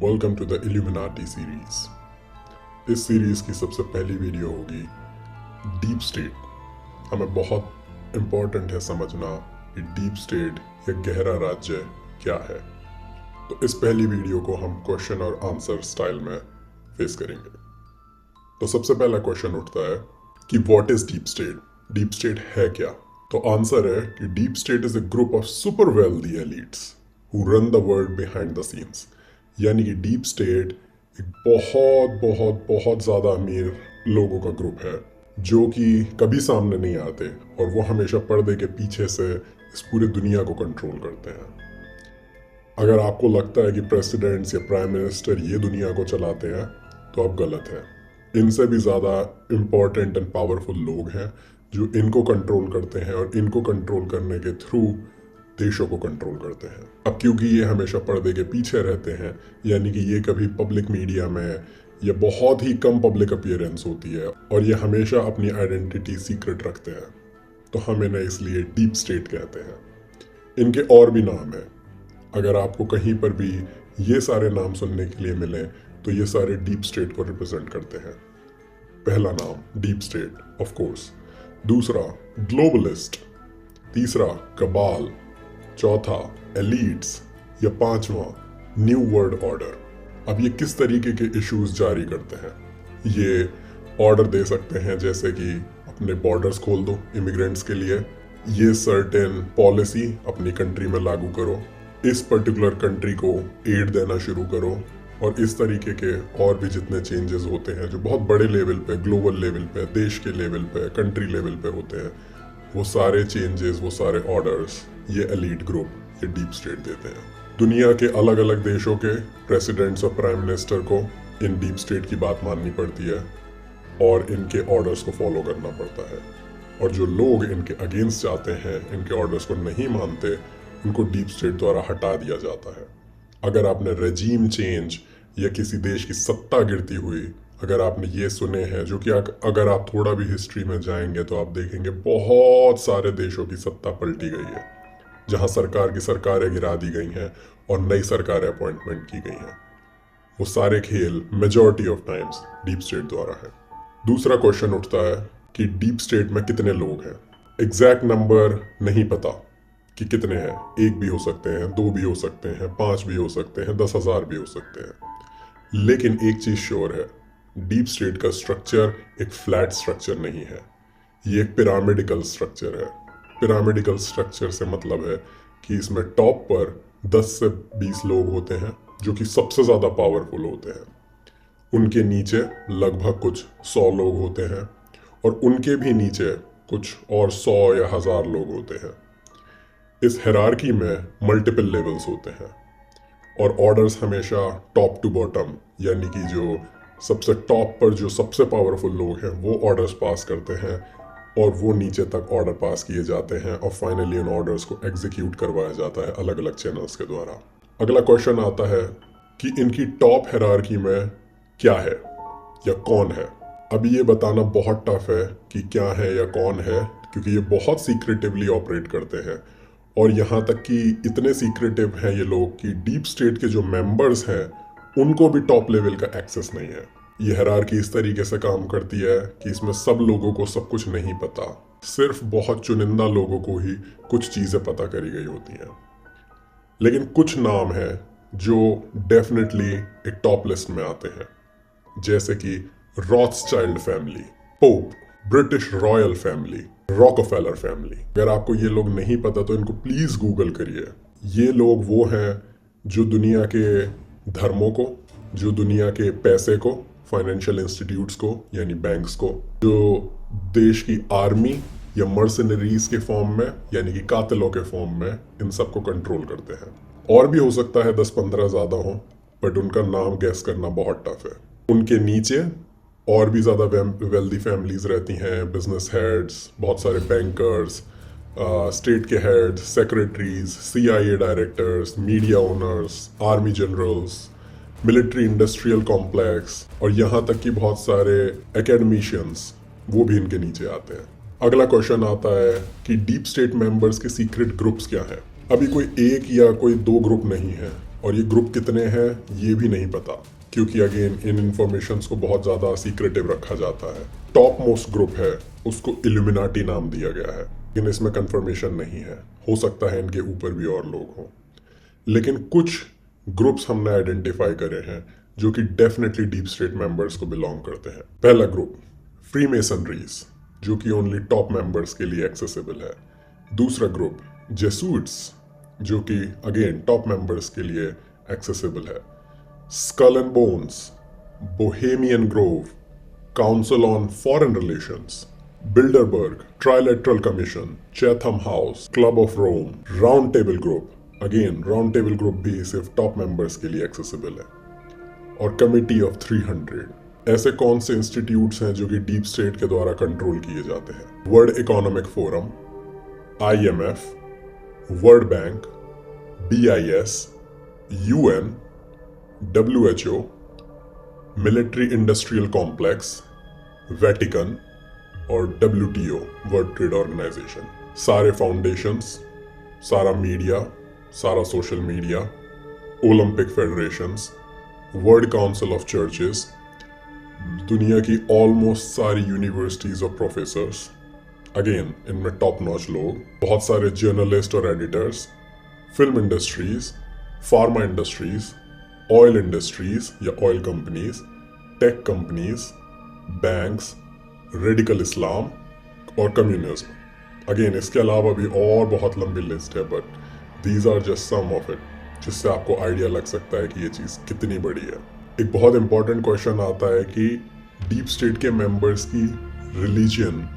Welcome to the illuminati series. इस series की सबसे पहली वीडियो होगी डीप स्टेट। हमें बहुत इम्पोर्टेंट है समझना कि डीप स्टेट या गहरा राज्य क्या है। तो इस पहली वीडियो को हम क्वेश्चन और आंसर स्टाइल में फेस करेंगे। तो सबसे पहला क्वेश्चन उठता है कि what is deep state? Deep state है क्या? तो आंसर है कि deep state is a group of super wealthy elites who run the world behind the scenes. यानी कि डीप स्टेट एक बहुत बहुत बहुत ज़्यादा अमीर लोगों का ग्रुप है जो कि कभी सामने नहीं आते और वो हमेशा पर्दे के पीछे से इस पूरे दुनिया को कंट्रोल करते हैं। अगर आपको लगता है कि प्रेसिडेंट्स या प्राइम मिनिस्टर ये दुनिया को चलाते हैं तो आप गलत हैं। इनसे भी ज़्यादा इम्पोर्टेंट एंड पावरफुल लोग हैं जो इनको कंट्रोल करते हैं और इनको कंट्रोल करने के थ्रू देशों को कंट्रोल करते हैं। अब क्योंकि ये हमेशा पर्दे के पीछे रहते हैं, यानी कि ये कभी पब्लिक मीडिया में या बहुत ही कम पब्लिक अपीयरेंस होती है और ये हमेशा अपनी आइडेंटिटी सीक्रेट रखते हैं, तो हम इन्हें इसलिए डीप स्टेट कहते हैं। इनके और भी नाम हैं। अगर आपको कहीं पर भी ये सारे नाम सुनने के लिए मिले तो ये सारे डीप स्टेट को रिप्रेजेंट करते हैं। पहला नाम डीप स्टेट, ऑफ कोर्स। दूसरा ग्लोबलिस्ट। तीसरा कबाल। चौथा एलीट्स या पांचवा न्यू वर्ल्ड ऑर्डर। अब ये किस तरीके के इश्यूज जारी करते हैं? ये ऑर्डर दे सकते हैं जैसे कि अपने बॉर्डर्स खोल दो इमिग्रेंट्स के लिए, ये सर्टेन पॉलिसी अपनी कंट्री में लागू करो, इस पर्टिकुलर कंट्री को एड देना शुरू करो, और इस तरीके के और भी जितने चेंजेस होते हैं जो बहुत बड़े लेवल पे, ग्लोबल लेवल पे, देश के लेवल पे, कंट्री लेवल पे होते हैं, वो सारे चेंजेस, वो सारे ऑर्डर्स ये एलीट ग्रुप, ये डीप स्टेट देते हैं। दुनिया के अलग अलग देशों के प्रेसिडेंट्स और प्राइम मिनिस्टर को इन डीप स्टेट की बात माननी पड़ती है और इनके ऑर्डर्स को फॉलो करना पड़ता है। और जो लोग इनके अगेंस्ट जाते हैं, इनके ऑर्डर्स को नहीं मानते, उनको डीप स्टेट द्वारा हटा दिया जाता है। अगर आपने रेजीम चेंज या किसी देश की सत्ता गिरती हुई अगर आपने ये सुने हैं, जो कि अगर आप थोड़ा भी हिस्ट्री में जाएंगे तो आप देखेंगे बहुत सारे देशों की सत्ता पलटी गई है, जहां सरकार की सरकारें गिरा दी गई हैं और नई सरकारें अपॉइंटमेंट की गई हैं। वो सारे खेल majority of times deep state द्वारा है। दूसरा क्वेश्चन उठता है कि डीप स्टेट में कितने लोग हैं? एग्जैक्ट नंबर नहीं पता कि कितने हैं। एक भी हो सकते हैं, दो भी हो सकते हैं, 5 भी हो सकते हैं, 10,000 भी हो सकते हैं। लेकिन एक चीज श्योर है, डीप स्टेट का स्ट्रक्चर एक फ्लैट स्ट्रक्चर नहीं है, ये एक पिरामिडिकल स्ट्रक्चर है। पिरामिडिकल स्ट्रक्चर से मतलब है कि इसमें टॉप पर 10 से 20 लोग होते हैं जो कि सबसे ज़्यादा पावरफुल होते हैं। उनके नीचे लगभग कुछ 100 लोग होते हैं और उनके भी नीचे कुछ और 100 या 1000 लोग होते हैं। इस हायरार्की में मल्टीपल लेवल्स होते हैं और ऑर्डर्स हमेशा टॉप टू बॉटम, यानी कि जो सबसे टॉप पर जो सबसे पावरफुल लोग हैं वो ऑर्डर्स पास करते हैं और वो नीचे तक ऑर्डर पास किए जाते हैं और फाइनली उन ऑर्डर्स को एग्जीक्यूट करवाया जाता है अलग अलग चैनल्स के द्वारा। अगला क्वेश्चन आता है कि इनकी टॉप हायरार्की में क्या है या कौन है? अभी ये बताना बहुत टफ है कि क्या है या कौन है, क्योंकि ये बहुत सीक्रेटिवली ऑपरेट करते हैं और यहाँ तक कि इतने सीक्रेटिव हैं ये लोग कि डीप स्टेट के जो मेंबर्स हैं उनको भी टॉप लेवल का एक्सेस नहीं है। ये हायरार्की इस तरीके से काम करती है कि इसमें सब लोगों को सब कुछ नहीं पता, सिर्फ बहुत चुनिंदा लोगों को ही कुछ चीज़ें पता करी गई होती हैं। लेकिन कुछ नाम हैं जो डेफिनेटली एक टॉप लिस्ट में आते हैं, जैसे कि Rothschild family, pope, British royal family, Rockefeller family. अगर आपको ये लोग नहीं पता तो इनको प्लीज़ गूगल करिए। ये लोग वो हैं जो दुनिया के धर्मों को, जो दुनिया के पैसे को, फाइनेंशियल इंस्टीट्यूट्स को यानी बैंक्स को, जो देश की आर्मी या मर्सनरीज के फॉर्म में यानी कि कातिलों के फॉर्म में, इन सबको कंट्रोल करते हैं। और भी हो सकता है 10-15 ज़्यादा हो, बट उनका नाम गैस करना बहुत टफ है। उनके नीचे और भी ज़्यादा वेल्दी फैमिलीज रहती हैं, बिजनेस हेड्स, बहुत सारे बैंकर्स, स्टेट के heads, secretaries, CIA directors, media owners, army generals, military industrial complex और यहाँ तक कि बहुत सारे एकेडमिशियंस, वो भी इनके नीचे आते हैं। अगला क्वेश्चन आता है कि डीप स्टेट मेंबर्स के सीक्रेट ग्रुप्स क्या हैं? अभी कोई एक या कोई 2 ग्रुप नहीं है, और ये ग्रुप कितने हैं ये भी नहीं पता, क्योंकि अगेन इन इंफॉर्मेशंस को बहुत ज़्यादा सीक्रेटिव रखा जाता है। टॉप मोस्ट ग्रुप है, उसको इल्यूमिनाटी नाम दिया गया है, लेकिन इसमें कंफर्मेशन नहीं है, हो सकता है इनके ऊपर भी और लोग हों। लेकिन कुछ ग्रुप्स हमने आइडेंटिफाई करे हैं जो कि डेफिनेटली डीप स्टेट मेंबर्स को बिलोंग करते हैं। पहला ग्रुप फ्री मेसनरीज, जो कि ओनली टॉप मेंबर्स के लिए एक्सेसिबल है। दूसरा ग्रुप जेसूइट्स, जो कि अगेन टॉप मेंबर्स के लिए एक्सेसिबल है। Skull and bones, Bohemian Grove, council on foreign relations, Bilderberg, trilateral commission, Chatham House, club of Rome, round table group, again round table group भी सिर्फ टॉप मेंबर्स के लिए accessible है। और committee of 300, ऐसे कौन से इंस्टीट्यूट्स हैं जो कि डीप स्टेट के द्वारा कंट्रोल किए जाते हैं? World economic forum, IMF, world bank, BIS, UN, WHO, military industrial complex, Vatican और WTO, वर्ल्ड ट्रेड ऑर्गेनाइजेशन। सारे फाउंडेशंस, सारा मीडिया, सारा social media, Olympic federations, world council of churches, दुनिया की ऑलमोस्ट सारी यूनिवर्सिटीज और प्रोफेसर्स, अगेन इनमें top notch लोग, बहुत सारे जर्नलिस्ट और editors, film industries, pharma industries, oil industries या oil companies, tech companies, banks, radical Islam और कम्युनिज्म। अगेन इसके अलावा भी और बहुत लंबी लिस्ट है, but these are just some of it, जिससे आपको आइडिया लग सकता है कि ये चीज़ कितनी बड़ी है। एक बहुत इंपॉर्टेंट क्वेश्चन आता है कि डीप स्टेट के मेंबर्स की रिलीजन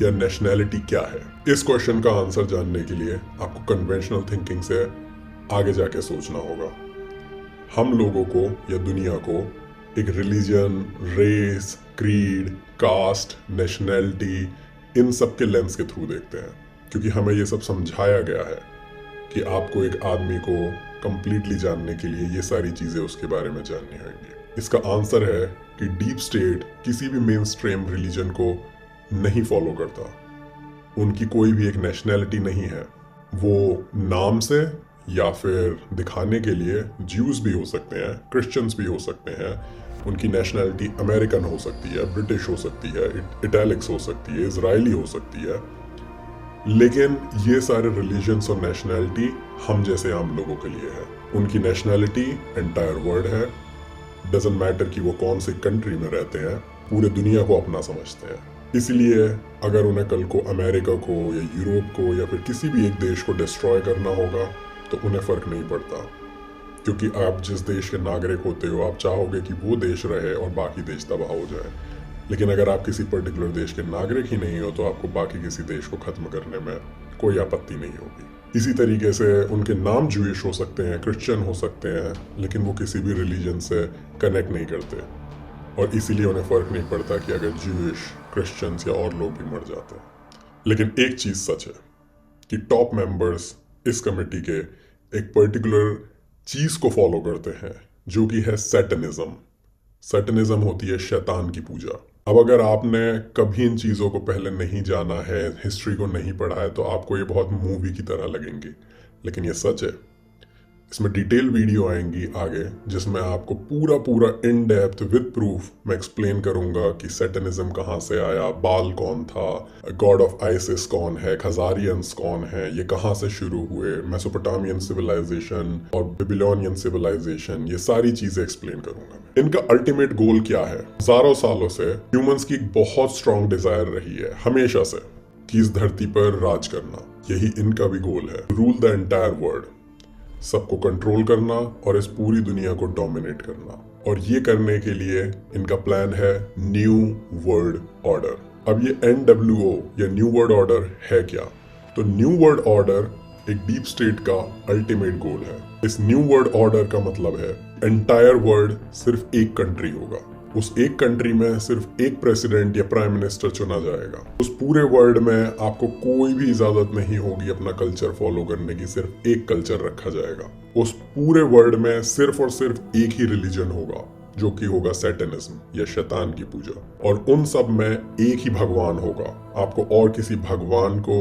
या नेशनैलिटी क्या है। इस क्वेश्चन का आंसर जानने के लिए आपको कन्वेंशनल थिंकिंग से आगे जाके सोचना होगा। हम लोगों को या दुनिया को एक religion, race, creed, caste, nationality, इन सब के लेंस के थ्रू देखते हैं, क्योंकि हमें ये सब समझाया गया है कि आपको एक आदमी को कंप्लीटली जानने के लिए ये सारी चीज़ें उसके बारे में जाननी होंगी। इसका आंसर है कि डीप स्टेट किसी भी मेन स्ट्रीम रिलीजन को नहीं फॉलो करता। उनकी कोई भी एक नेशनैलिटी नहीं है। वो नाम से या फिर दिखाने के लिए ज्यूज भी हो सकते हैं, क्रिश्चियंस भी हो सकते हैं, उनकी नेशनैलिटी अमेरिकन हो सकती है, ब्रिटिश हो सकती है, इटैलिक्स हो सकती है, इजरायली हो सकती है, लेकिन ये सारे रिलीजन्स और नेशनैलिटी हम जैसे आम लोगों के लिए है। उनकी नेशनैलिटी एंटायर वर्ल्ड है। डजंट मैटर कि वो कौन सी कंट्री में रहते हैं, पूरे दुनिया को अपना समझते हैं। इसलिए अगर उन्हें कल को अमेरिका को या यूरोप को या फिर किसी भी एक देश को डिस्ट्रॉय करना होगा तो उन्हें फ़र्क नहीं पड़ता, क्योंकि आप जिस देश के नागरिक होते हो आप चाहोगे कि वो देश रहे और बाकी देश तबाह हो जाए। लेकिन अगर आप किसी पर्टिकुलर देश के नागरिक ही नहीं हो तो आपको बाकी किसी देश को ख़त्म करने में कोई आपत्ति नहीं होगी। इसी तरीके से उनके नाम जूइश हो सकते हैं, क्रिश्चियन हो सकते हैं, लेकिन वो किसी भी रिलीजन से कनेक्ट नहीं करते और इसीलिए उन्हें फ़र्क नहीं पड़ता कि अगर जूइश, क्रिश्चियंस या और लोग भी मर जाते हैं। लेकिन एक चीज़ सच है कि टॉप मेंबर्स इस कमेटी के एक पर्टिकुलर चीज़ को फॉलो करते हैं, जो कि है सैटनिज्म। सैटनिज्म होती है शैतान की पूजा। अब अगर आपने कभी इन चीज़ों को पहले नहीं जाना है, हिस्ट्री को नहीं पढ़ा है, तो आपको ये बहुत मूवी की तरह लगेंगी, लेकिन ये सच है। इसमें डिटेल वीडियो आएंगी आगे, जिसमें आपको पूरा इन डेप्थ विद प्रूफ मैं एक्सप्लेन करूंगा कि सैटनिज्म कहाँ से आया, बाल कौन था, गॉड ऑफ आइसिस कौन है, खजारियंस कौन है, ये कहाँ से शुरू हुए, मेसोपोटामियन सिविलाइजेशन और बेबीलोनियन सिविलाइजेशन, ये सारी चीजें एक्सप्लेन करूंगा मैं। इनका अल्टीमेट गोल क्या है? हजारों सालों से ह्यूमंस की एक बहुत स्ट्रॉन्ग डिजायर रही है हमेशा से कि इस धरती पर राज करना। यही इनका भी गोल है, रूल द एंटायर वर्ल्ड, सबको कंट्रोल करना और इस पूरी दुनिया को डोमिनेट करना। और ये करने के लिए इनका प्लान है न्यू वर्ल्ड ऑर्डर। अब ये NWO या न्यू वर्ल्ड ऑर्डर है क्या? तो न्यू वर्ल्ड ऑर्डर एक डीप स्टेट का अल्टीमेट गोल है। इस न्यू वर्ल्ड ऑर्डर का मतलब है एंटायर वर्ल्ड सिर्फ एक कंट्री होगा, उस एक कंट्री में सिर्फ एक प्रेसिडेंट या प्राइम मिनिस्टर चुना जाएगा। उस पूरे वर्ल्ड में आपको कोई भी इजाजत नहीं होगी अपना कल्चर फॉलो करने की, सिर्फ एक कल्चर रखा जाएगा। उस पूरे वर्ल्ड में सिर्फ और सिर्फ एक ही रिलीजन होगा, जो कि होगा सैटनिज्म या शैतान की पूजा। और उन सब में एक ही भगवान होगा। आपको और किसी भगवान को,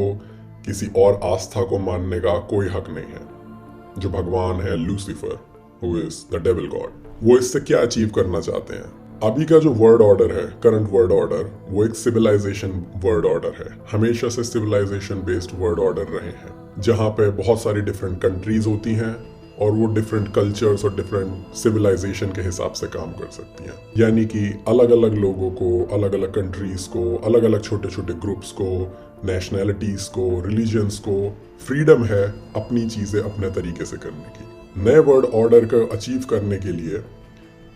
किसी और आस्था को मानने का कोई हक नहीं है। जो भगवान है Lucifer, who is the devil God. वो इससे क्या अचीव करना चाहते हैं? अभी का जो वर्ड ऑर्डर है, करंट वर्ड ऑर्डर, वो एक सिविलाइजेशन वर्ड ऑर्डर है। हमेशा से सिविलाइजेशन बेस्ड वर्ड ऑर्डर रहे हैं, जहाँ पे बहुत सारी डिफरेंट कंट्रीज होती हैं और वो डिफरेंट कल्चर्स और डिफरेंट सिविलाइजेशन के हिसाब से काम कर सकती हैं। यानी कि अलग अलग लोगों को, अलग अलग कंट्रीज को, अलग अलग छोटे छोटे ग्रुप्स को, नेशनैलिटीज को, रिलीजन्स को फ्रीडम है अपनी चीजें अपने तरीके से करने की। नए वर्ड ऑर्डर को अचीव करने के लिए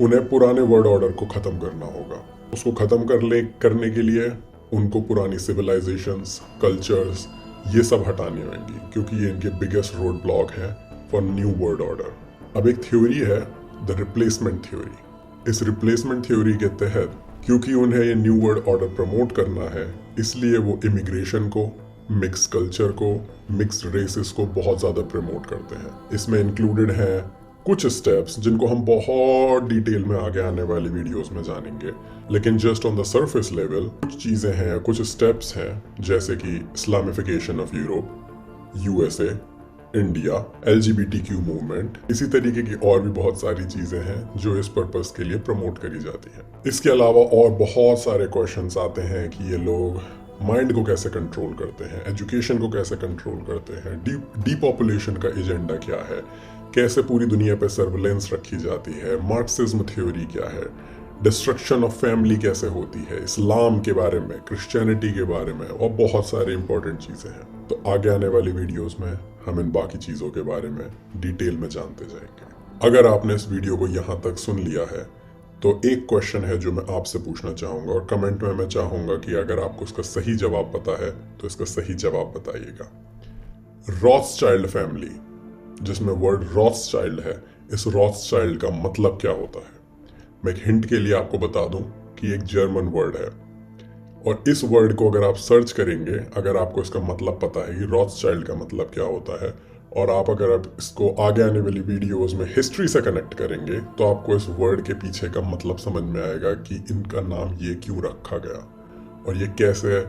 उन्हें पुराने वर्ड ऑर्डर को खत्म करना होगा। उसको खत्म करने के लिए उनको पुरानी सिविलाइजेशंस, कल्चर्स, ये सब हटानी होंगी, क्योंकि ये इनके बिगेस्ट रोड ब्लॉक है फॉर न्यू वर्ड ऑर्डर। अब एक थ्योरी है द रिप्लेसमेंट थ्योरी। इस रिप्लेसमेंट थ्योरी के तहत, क्योंकि उन्हें ये न्यू वर्ड ऑर्डर प्रमोट करना है, इसलिए वो इमिग्रेशन को, मिक्स कल्चर को, मिक्स रेसेस को बहुत ज़्यादा प्रमोट करते हैं। इसमें इंक्लूडेड हैं कुछ स्टेप्स जिनको हम बहुत डिटेल में आगे आने वाली वीडियोस में जानेंगे, लेकिन just on the surface level कुछ चीज़ें हैं, कुछ स्टेप्स हैं, जैसे कि Islamification of Europe, USA, India, LGBTQ movement, इसी तरीके की और भी बहुत सारी चीज़ें हैं जो इस पर्पस के लिए प्रमोट करी जाती हैं। इसके अलावा और बहुत सारे क्वेश्चंस आते हैं कि ये लोग माइंड को कैसे कंट्रोल करते हैं, एजुकेशन को कैसे कंट्रोल करते हैं, डीपॉपुलेशन का एजेंडा क्या है, कैसे पूरी दुनिया पे सर्विलेंस रखी जाती है, मार्क्सिज्म थ्योरी क्या है, डिस्ट्रक्शन ऑफ फैमिली कैसे होती है, इस्लाम के बारे में, क्रिश्चियनिटी के बारे में, और बहुत सारी इंपॉर्टेंट चीज़ें हैं। तो आगे आने वाली वीडियोस में हम इन बाकी चीज़ों के बारे में डिटेल में जानते जाएंगे। अगर आपने इस वीडियो को यहाँ तक सुन लिया है तो एक क्वेश्चन है जो मैं आपसे पूछना चाहूँगा, और कमेंट में मैं चाहूँगा कि अगर आपको उसका सही जवाब पता है तो इसका सही जवाब बताइएगा। रॉथस्चाइल्ड फैमिली, जिसमें वर्ड रॉथस्चाइल्ड है, इस रॉथस्चाइल्ड का मतलब क्या होता है? मैं एक हिंट के लिए आपको बता दूं कि एक जर्मन वर्ड है, और इस वर्ड को अगर आप सर्च करेंगे, अगर आपको इसका मतलब पता है कि रॉथस्चाइल्ड का मतलब क्या होता है, और अगर आप इसको आगे आने वाली वीडियोस में हिस्ट्री से कनेक्ट करेंगे, तो आपको इस वर्ड के पीछे का मतलब समझ में आएगा कि इनका नाम ये क्यों रखा गया और ये कैसे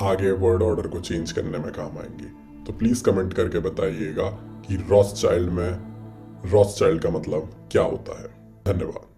आगे वर्ड ऑर्डर को चेंज करने में काम आएंगी। तो प्लीज़ कमेंट करके बताइएगा कि रॉथस्चाइल्ड का मतलब क्या होता है। धन्यवाद।